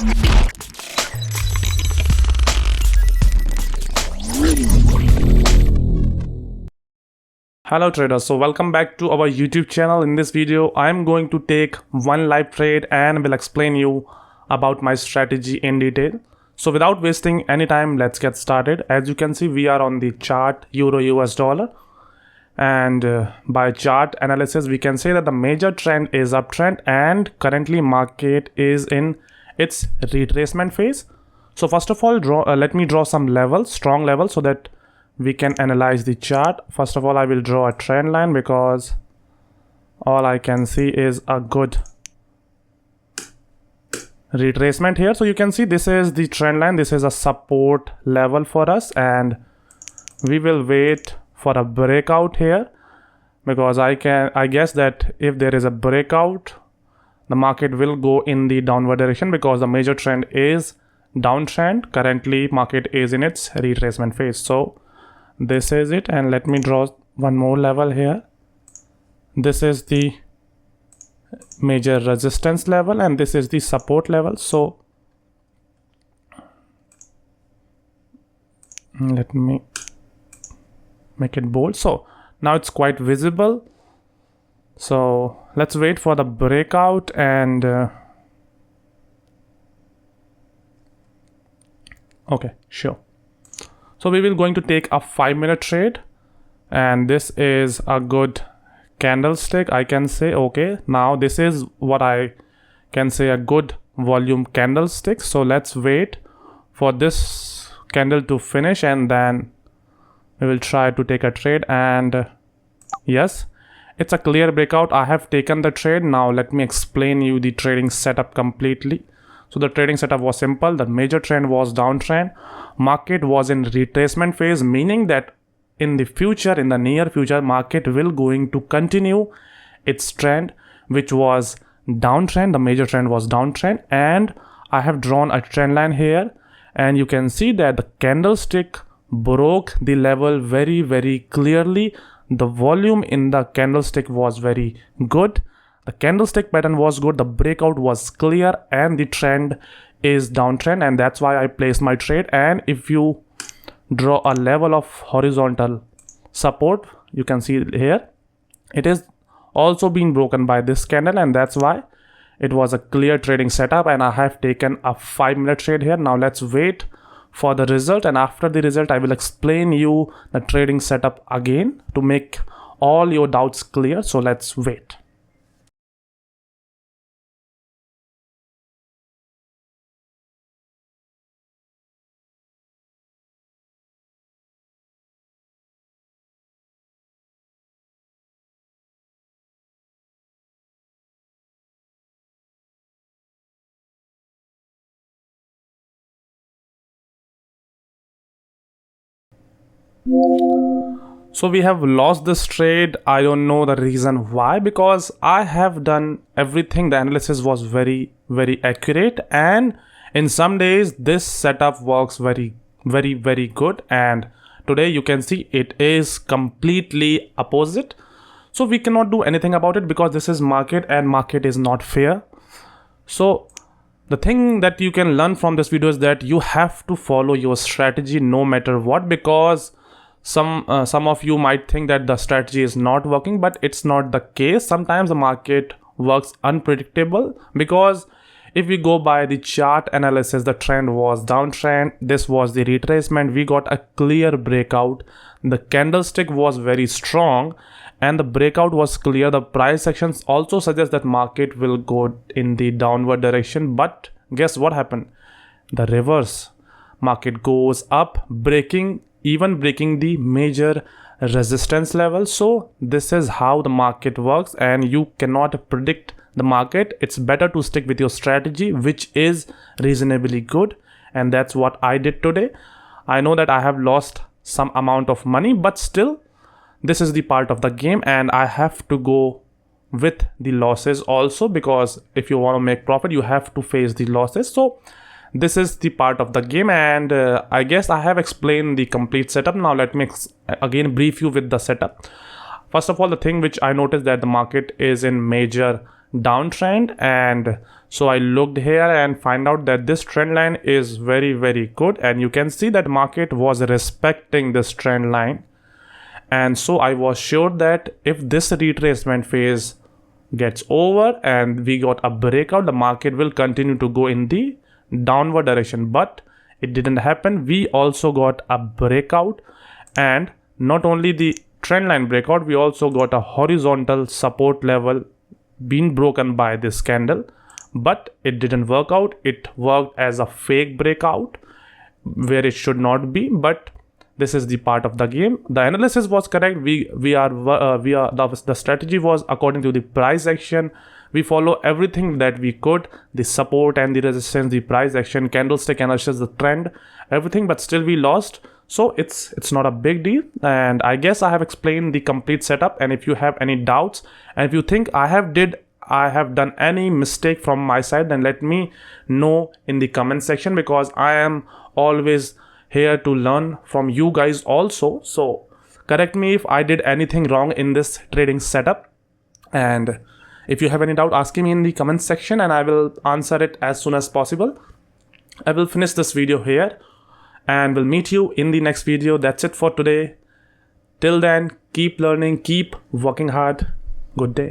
Hello traders, so welcome back to our YouTube channel. In this video I'm going to take one live trade and will explain you about my strategy in detail. So without wasting any time, let's get started. As you can see, we are on the chart Euro US dollar, and by chart analysis we can say that the major trend is uptrend and currently market is in its retracement phase. So first of all, let me draw some levels, strong levels, so that we can analyze the chart. First of all, I will draw a trend line because all I can see is a good retracement here. So you can see this is the trend line, this is a support level for us, and we will wait for a breakout here because I guess that if there is a breakout, the market will go in the downward direction because the major trend is downtrend. Currently market is in its retracement phase. So this is it, and let me draw one more level here. This is the major resistance level and this is the support level. So let me make it bold. So now it's quite visible. So let's wait for the breakout and okay, sure. So we will going to take a 5-minute trade, and this is a good candlestick, I can say. Okay, now this is what I can say a good volume candlestick. So let's wait for this candle to finish and then we will try to take a trade. And yes, it's a clear breakout. I have taken the trade. Now let me explain you the trading setup completely. So the trading setup was simple. The major trend was downtrend. Market was in retracement phase, meaning that in the future, in the near future, market will going to continue its trend, which was downtrend. The major trend was downtrend, and I have drawn a trend line here, and you can see that the candlestick broke the level very clearly. The volume in the candlestick was very good. The candlestick pattern was good, the breakout was clear, and the trend is downtrend, and that's why I placed my trade. And if you draw a level of horizontal support, you can see here it is also been broken by this candle, and that's why it was a clear trading setup, and I have taken a 5-minute trade here. Now let's wait for the result, and after the result I will explain you the trading setup again to make all your doubts clear. So let's wait. So we have lost this trade. I don't know the reason why, because I have done everything. The analysis was very accurate, and in some days this setup works very good, and today you can see it is completely opposite. So we cannot do anything about it because this is market, and market is not fair. So the thing that you can learn from this video is that you have to follow your strategy no matter what, because some of you might think that the strategy is not working, but it's not the case. Sometimes the market works unpredictable, because if we go by the chart analysis, the trend was downtrend. This was the retracement. We got a clear breakout. The candlestick was very strong and the breakout was clear. The price sections also suggest that market will go in the downward direction, but guess what happened? The reverse. Market goes up, breaking the major resistance level. So this is how the market works, and you cannot predict the market. It's better to stick with your strategy, which is reasonably good, and that's what I did today. I know that I have lost some amount of money, but still this is the part of the game, and I have to go with the losses also, because if you want to make profit you have to face the losses. So this is the part of the game, and I guess I have explained the complete setup. Now let me again brief you with the setup. First of all, the thing which I noticed that the market is in major downtrend, and so I looked here and find out that this trend line is very good, and you can see that market was respecting this trend line. And so I was sure that if this retracement phase gets over and we got a breakout, the market will continue to go in the downward direction. But it didn't happen. We also got a breakout, and not only the trend line breakout, we also got a horizontal support level being broken by this candle, but it didn't work out. It worked as a fake breakout where it should not be, but this is the part of the game. The analysis was correct. The strategy was according to the price action. We follow everything that we could, the support and the resistance, the price action, candlestick analysis, the trend, everything, but still we lost. So it's not a big deal, and I guess I have explained the complete setup. And if you have any doubts, and if you think I have done any mistake from my side, then let me know in the comment section, because I am always here to learn from you guys also. So correct me if I did anything wrong in this trading setup, and if you have any doubt, ask me in the comment section and I will answer it as soon as possible. I will finish this video here and we'll meet you in the next video. That's it for today. Till then, keep learning, keep working hard. Good day.